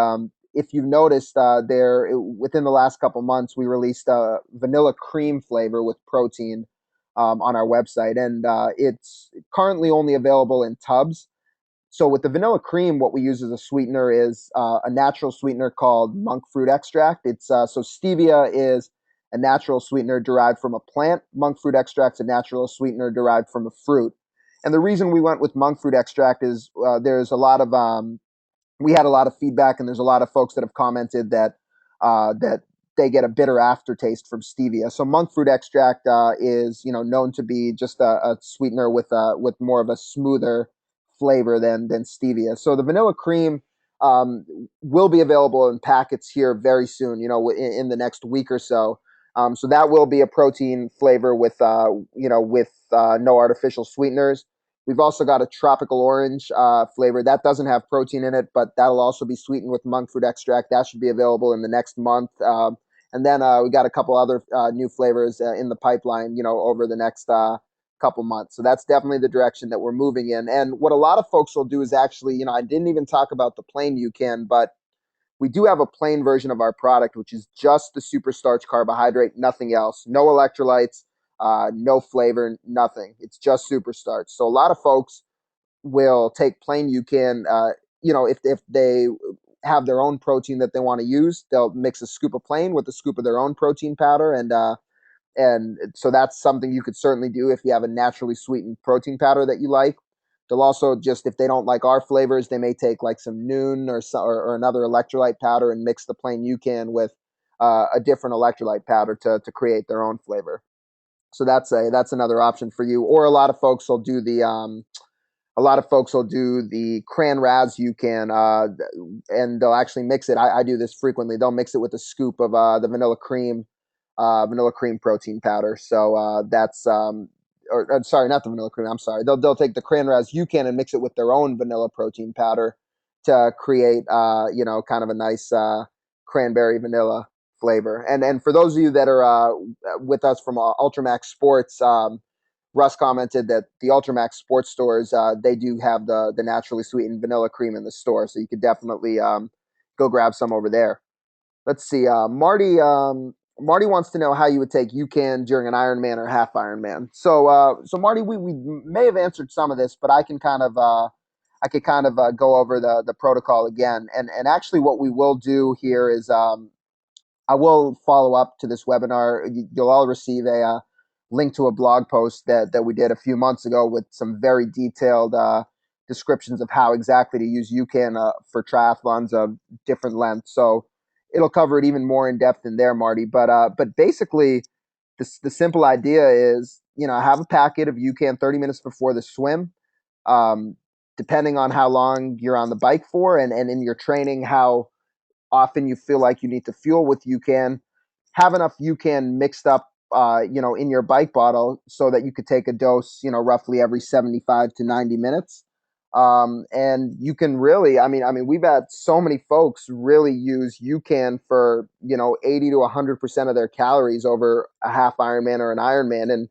If you've noticed, there within the last couple months, we released a vanilla cream flavor with protein on our website, and it's currently only available in tubs. So with the vanilla cream, what we use as a sweetener is a natural sweetener called monk fruit extract. It's so stevia is a natural sweetener derived from a plant. Monk fruit extract is a natural sweetener derived from a fruit. And the reason we went with monk fruit extract is there's a lot of we had a lot of feedback, and there's a lot of folks that have commented that they get a bitter aftertaste from stevia. So monk fruit extract is known to be just a sweetener with more of a smoother flavor than stevia. So the vanilla cream um, will be available in packets here very soon. In the next week or so. So that will be a protein flavor with no artificial sweeteners. We've also got a tropical orange flavor that doesn't have protein in it, but that'll also be sweetened with monk fruit extract. That should be available in the next month. And then we got a couple other new flavors in the pipeline, over the next couple months. So that's definitely the direction that we're moving in. And what a lot of folks will do is actually, I didn't even talk about the plain UCAN, but we do have a plain version of our product, which is just the super starch carbohydrate, nothing else, no electrolytes, no flavor, nothing. It's just super starch. So a lot of folks will take plain UCAN. If they have their own protein that they want to use, they'll mix a scoop of plain with a scoop of their own protein powder, and so that's something you could certainly do if you have a naturally sweetened protein powder that you like. They'll also just, if they don't like our flavors, they may take like some Noon or another electrolyte powder and mix the plain UCAN with a different electrolyte powder to create their own flavor. So that's another option for you. Or a lot of folks will do the cran raz UCAN, and they'll actually mix it. I do this frequently. They'll mix it with a scoop of the vanilla cream protein powder. So that's or sorry, not the vanilla cream. I'm sorry. They'll take the cran raz UCAN and mix it with their own vanilla protein powder to create kind of a nice cranberry vanilla flavor. And for those of you that are with us from Ultramax Sports, Russ commented that the Ultramax sports stores, they do have the naturally sweetened vanilla cream in the store, so you could definitely go grab some over there. Let's see. Marty wants to know how you would take UCAN during an Ironman or half Ironman. So Marty, we may have answered some of this, but I could kind of go over the protocol again. And actually, what we will do here is I will follow up to this webinar. You'll all receive a link to a blog post that we did a few months ago with some very detailed descriptions of how exactly to use UCAN for triathlons of different lengths. So it'll cover it even more in depth in there, Marty. But basically, the simple idea is, have a packet of UCAN 30 minutes before the swim. Um, Depending on how long you're on the bike for, and in your training, how often you feel like you need to fuel with UCAN, have enough UCAN mixed up, in your bike bottle so that you could take a dose, roughly every 75 to 90 minutes. And you can really, we've had so many folks really use UCAN for, 80 to 100% of their calories over a half Ironman or an Ironman. And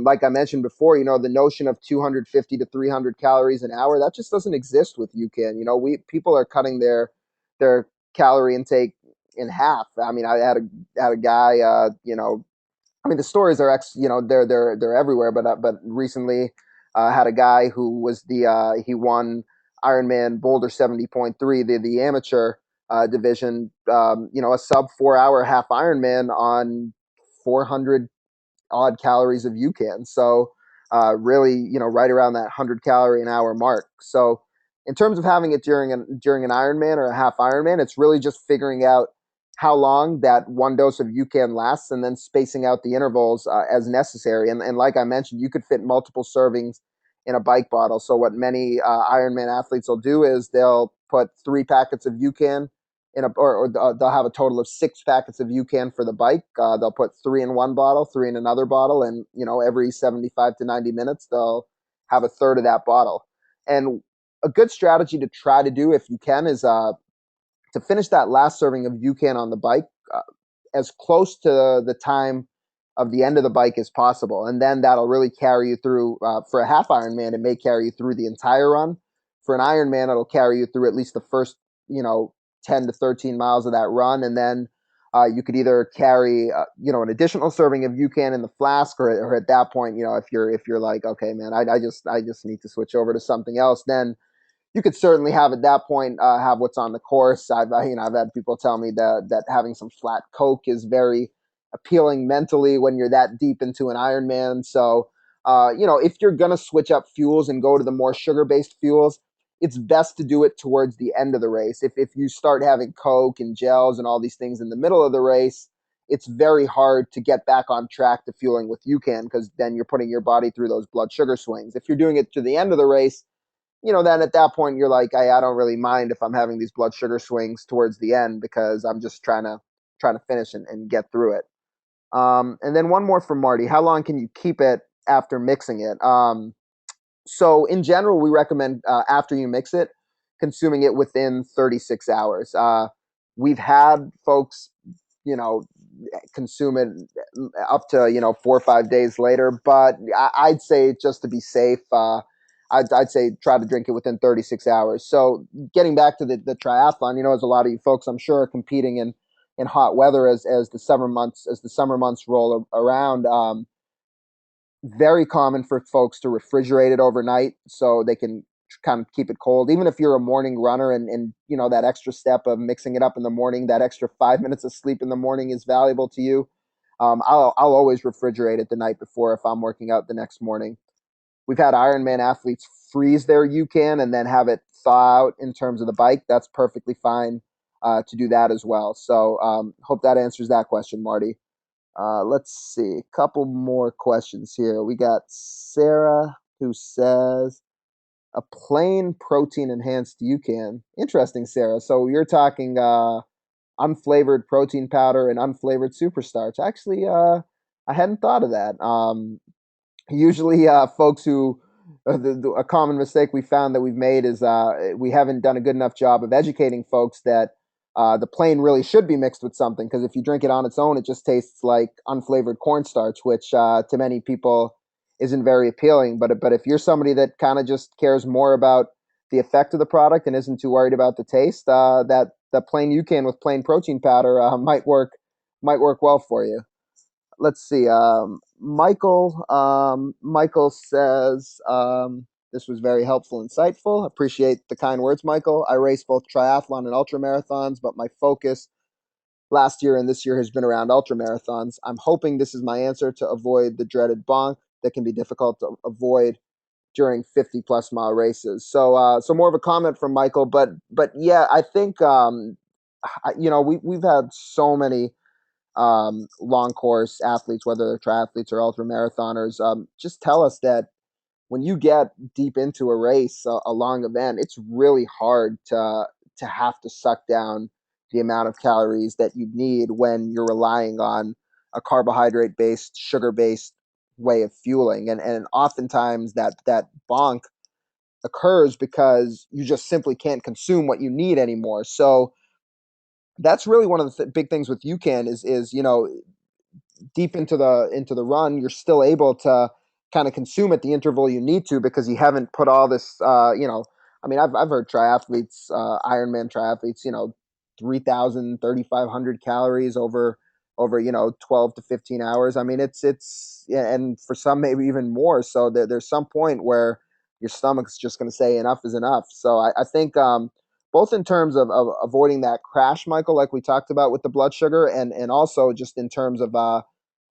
like I mentioned before, the notion of 250 to 300 calories an hour, that just doesn't exist with UCAN. People are cutting their calorie intake in half. I had a guy, the stories are they're everywhere, but recently had a guy who was he won Ironman Boulder 70.3, the amateur division, a sub 4 hour half Ironman on 400 odd calories of UCAN. So really, right around that 100 calorie an hour mark. So in terms of having it during an Ironman or a half Ironman, it's really just figuring out how long that one dose of UCAN lasts, and then spacing out the intervals as necessary. And like I mentioned, you could fit multiple servings in a bike bottle. So what many Ironman athletes will do is they'll put 3 packets of UCAN or they'll have a total of 6 packets of UCAN for the bike. They'll put 3 in one bottle, 3 in another bottle, and every 75 to 90 minutes they'll have a third of that bottle. And a good strategy to try to do, if you can, is to finish that last serving of UCAN on the bike as close to the time of the end of the bike as possible, and then that'll really carry you through. For a half Ironman, it may carry you through the entire run. For an Ironman, it'll carry you through at least the first, 10 to 13 miles of that run, and then you could either carry, an additional serving of UCAN in the flask, or at that point, if you're like, okay, man, I just need to switch over to something else, then you could certainly have at that point have what's on the course. I've had people tell me that having some flat Coke is very appealing mentally when you're that deep into an Ironman. So if you're gonna switch up fuels and go to the more sugar-based fuels, it's best to do it towards the end of the race. If you start having Coke and gels and all these things in the middle of the race, it's very hard to get back on track to fueling with UCAN, because then you're putting your body through those blood sugar swings. If you're doing it to the end of the race, then at that point you're like, I don't really mind if I'm having these blood sugar swings towards the end, because I'm just trying to finish and get through it. And then one more from Marty: how long can you keep it after mixing it? So in general, we recommend after you mix it, consuming it within 36 hours. We've had folks, you know, consume it up to 4 or 5 days later, but I'd say, just to be safe, I'd say try to drink it within 36 hours. So getting back to the triathlon, as a lot of you folks, I'm sure, are competing in hot weather as the summer months roll around. Very common for folks to refrigerate it overnight so they can kind of keep it cold. Even if you're a morning runner, and that extra step of mixing it up in the morning, that extra 5 minutes of sleep in the morning is valuable to you. I'll always refrigerate it the night before if I'm working out the next morning. We've had Ironman athletes freeze their UCAN and then have it thaw out in terms of the bike. That's perfectly fine to do that as well. So hope that answers that question, Marty. Let's see, a couple more questions here. We got Sarah, who says a plain protein enhanced UCAN. Interesting, Sarah. So you're talking unflavored protein powder and unflavored super starch. Actually, I hadn't thought of that. Usually, folks who a common mistake we found that we've made is we haven't done a good enough job of educating folks that the plain really should be mixed with something, because if you drink it on its own, it just tastes like unflavored cornstarch, which to many people isn't very appealing. But if you're somebody that kind of just cares more about the effect of the product and isn't too worried about the taste, that the plain UCAN with plain protein powder might work well for you. Let's see. Michael says, this was very helpful, insightful. Appreciate the kind words, Michael. I race both triathlon and ultra marathons, but my focus last year and this year has been around ultra marathons. I'm hoping this is my answer to avoid the dreaded bonk that can be difficult to avoid during 50-plus mile races. So more of a comment from Michael, but yeah, I think we've had so many long course athletes, whether they're triathletes or ultra marathoners, just tell us that when you get deep into a race, a long event, it's really hard to have to suck down the amount of calories that you need when you're relying on a carbohydrate based, sugar based way of fueling, and oftentimes that bonk occurs because you just simply can't consume what you need anymore. So that's really one of the big things with UCAN is deep into the run, you're still able to kind of consume at the interval you need to because you haven't put all this. I mean, I've heard triathletes, Ironman triathletes, 3,000, 3,500 calories over 12 to 15 hours. I mean, it's yeah, and for some maybe even more. So there's some point where your stomach's just going to say enough is enough. So I think both in terms of avoiding that crash, Michael, like we talked about with the blood sugar, and also just in terms of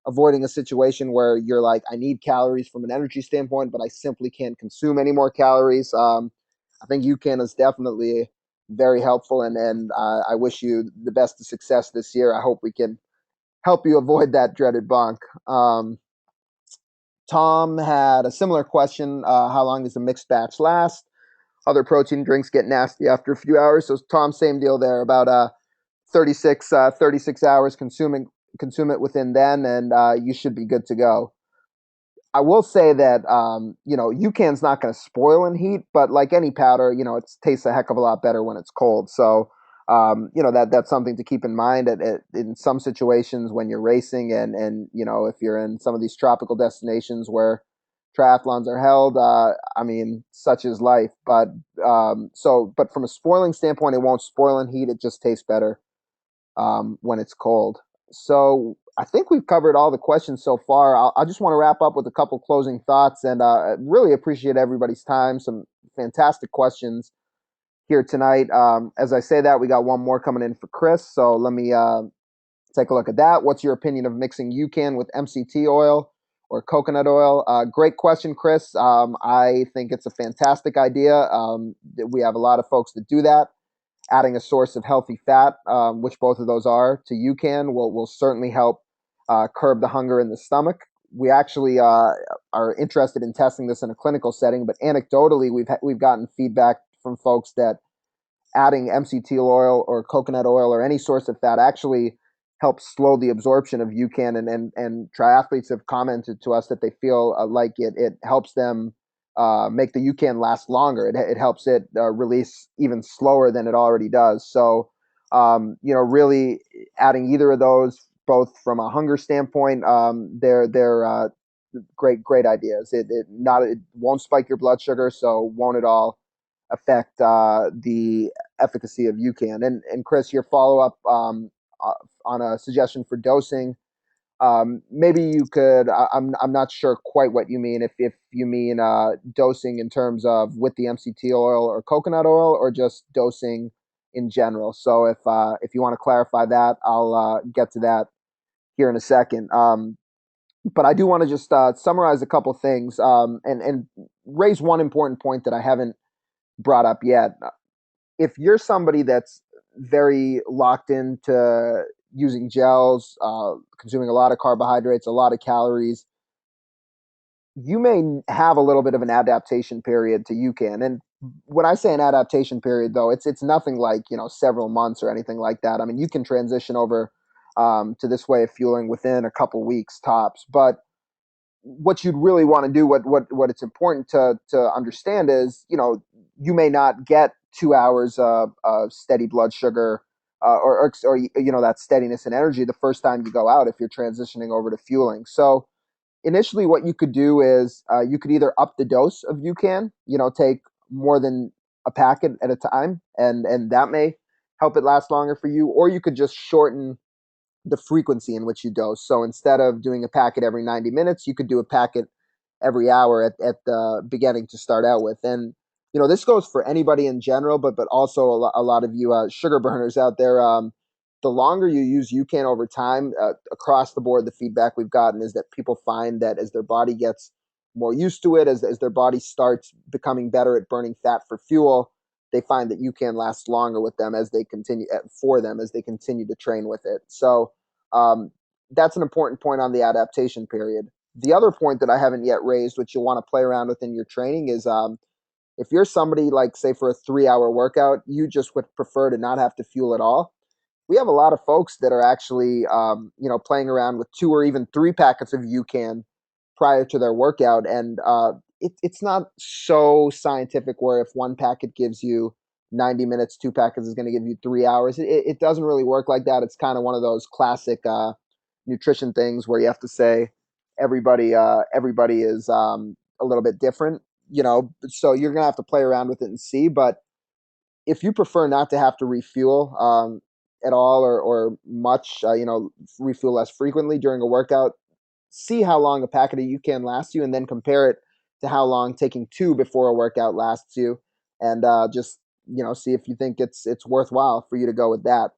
avoiding a situation where you're like, I need calories from an energy standpoint, but I simply can't consume any more calories. I think UCAN is definitely very helpful, and I wish you the best of success this year. I hope we can help you avoid that dreaded bonk. Tom had a similar question. How long does a mixed batch last? Other protein drinks get nasty after a few hours. So Tom, same deal there, about 36 hours consume it within then, and you should be good to go. I will say that UCAN's not going to spoil in heat, but like any powder, it tastes a heck of a lot better when it's cold. So that's something to keep in mind in some situations when you're racing, and if you're in some of these tropical destinations where triathlons are held. I mean, such is life. But from a spoiling standpoint, it won't spoil in heat. It just tastes better when it's cold. So I think we've covered all the questions so far. I just want to wrap up with a couple closing thoughts, and really appreciate everybody's time. Some fantastic questions here tonight. As I say that, we got one more coming in for Chris. So let me take a look at that. What's your opinion of mixing UCAN with MCT oil or coconut oil? Great question, Chris. I think it's a fantastic idea. We have a lot of folks that do that. Adding a source of healthy fat, which both of those are, to UCAN will certainly help curb the hunger in the stomach. We actually are interested in testing this in a clinical setting, but anecdotally, we've gotten feedback from folks that adding MCT oil or coconut oil or any source of fat actually helps slow the absorption of UCAN, and triathletes have commented to us that they feel like it helps them make the UCAN last longer. It helps it release even slower than it already does. So, really adding either of those, both from a hunger standpoint, they're great ideas. It won't spike your blood sugar, so won't at all affect the efficacy of UCAN. And Chris, your follow up uh, on a suggestion for dosing. Maybe you could. I'm not sure quite what you mean. If you mean dosing in terms of with the MCT oil or coconut oil, or just dosing in general. So if you want to clarify that, I'll get to that here in a second. But I do want to just summarize a couple things, and raise one important point that I haven't brought up yet. If you're somebody that's very locked into using gels, consuming a lot of carbohydrates, a lot of calories, you may have a little bit of an adaptation period to UCAN. And when I say an adaptation period, though, it's nothing like several months or anything like that. I mean, you can transition over to this way of fueling within a couple weeks tops. But what you'd really want to do, what it's important to understand is, you may not get 2 hours of steady blood sugar, or that steadiness and energy the first time you go out if you're transitioning over to fueling. So initially, what you could do is you could either up the dose of UCAN, take more than a packet at a time, and that may help it last longer for you, or you could just shorten the frequency in which you dose. So instead of doing a packet every 90 minutes, you could do a packet every hour at the beginning to start out with. And this goes for anybody in general, but also a lot of you sugar burners out there. The longer you use UCAN over time, across the board, the feedback we've gotten is that people find that as their body gets more used to it, as their body starts becoming better at burning fat for fuel, they find that UCAN lasts longer with them as they continue for them as they continue to train with it. So that's an important point on the adaptation period. The other point that I haven't yet raised, which you'll want to play around with in your training, is if you're somebody like, say, for a 3 hour workout, you just would prefer to not have to fuel at all. We have a lot of folks that are actually, playing around with 2 or even 3 packets of UCAN prior to their workout, and it's not so scientific. Where if one packet gives you 90 minutes, 2 packets is going to give you 3 hours. It doesn't really work like that. It's kind of one of those classic nutrition things where you have to say everybody is a little bit different. So you're gonna have to play around with it and see. But if you prefer not to have to refuel at all or much, refuel less frequently during a workout, see how long a packet of UCAN lasts you, and then compare it to how long taking 2 before a workout lasts you, and just see if you think it's worthwhile for you to go with that.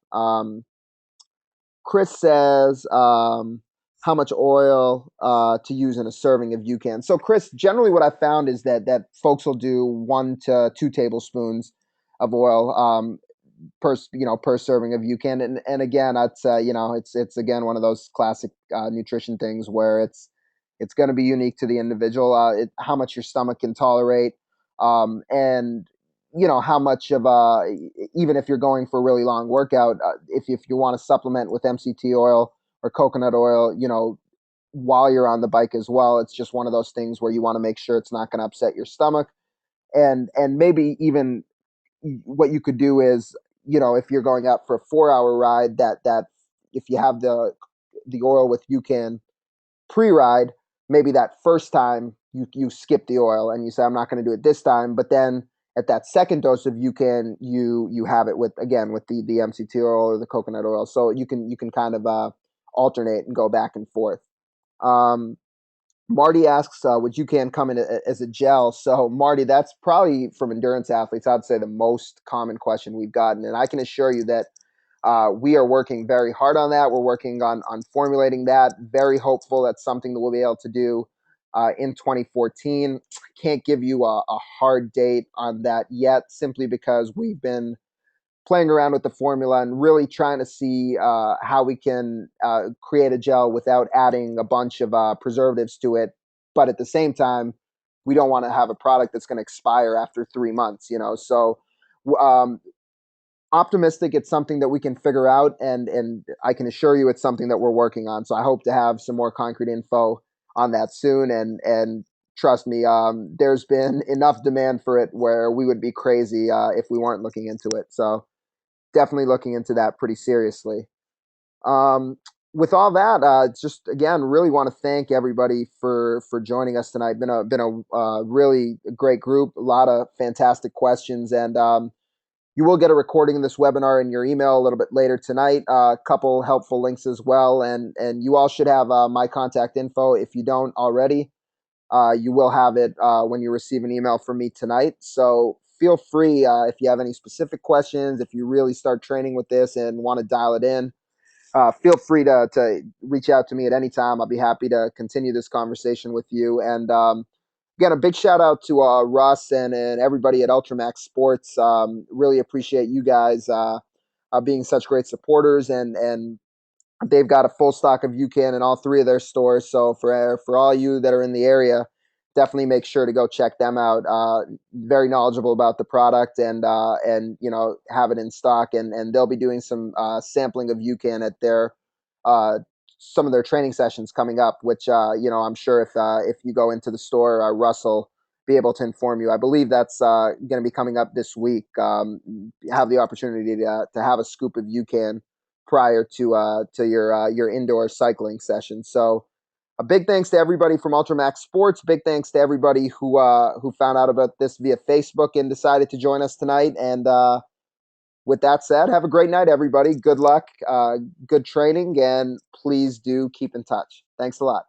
Chris says, how much oil to use in a serving of UCAN. So, Chris, generally what I found is that folks will do 1 to 2 tablespoons of oil per serving of UCAN. And again, that's it's again one of those classic nutrition things where it's going to be unique to the individual, how much your stomach can tolerate, and how much of even if you're going for a really long workout, if you want to supplement with MCT oil or coconut oil, while you're on the bike as well, it's just one of those things where you want to make sure it's not going to upset your stomach. And maybe even what you could do is, if you're going out for a 4 hour ride, that if you have the oil with UCAN pre-ride, maybe that first time you skip the oil and you say, I'm not going to do it this time. But then at that second dose of UCAN, you have it with the MCT oil or the coconut oil. So you can kind of alternate and go back and forth. Marty asks, would UCAN come in as a gel? So Marty, that's probably from endurance athletes, I'd say the most common question we've gotten. And I can assure you that we are working very hard on that. We're working on formulating that. Very hopeful that's something that we'll be able to do in 2014. Can't give you a hard date on that yet, simply because we've been playing around with the formula and really trying to see how we can create a gel without adding a bunch of preservatives to it. But at the same time, we don't want to have a product that's going to expire after 3 months, So optimistic it's something that we can figure out, and I can assure you it's something that we're working on. So I hope to have some more concrete info on that soon. And trust me, there's been enough demand for it where we would be crazy if we weren't looking into it. So definitely looking into that pretty seriously. With all that, just again, really want to thank everybody for joining us tonight. Been a really great group, a lot of fantastic questions, and you will get a recording of this webinar in your email a little bit later tonight. A couple helpful links as well, and you all should have my contact info. If you don't already, you will have it when you receive an email from me tonight. So feel free if you have any specific questions, if you really start training with this and want to dial it in, feel free to reach out to me at any time. I'll be happy to continue this conversation with you. And again, a big shout out to Russ and everybody at Ultramax Sports. Really appreciate you guys being such great supporters, and they've got a full stock of UCAN in all 3 of their stores. So for all you that are in the area, definitely make sure to go check them out. Very knowledgeable about the product, and have it in stock. And they'll be doing some sampling of UCAN at their some of their training sessions coming up, which I'm sure if you go into the store, Russ will be able to inform you. I believe that's going to be coming up this week. Have the opportunity to have a scoop of UCAN prior to your indoor cycling session. So a big thanks to everybody from Ultramax Sports. Big thanks to everybody who found out about this via Facebook and decided to join us tonight. And with that said, have a great night, everybody. Good luck, good training, and please do keep in touch. Thanks a lot.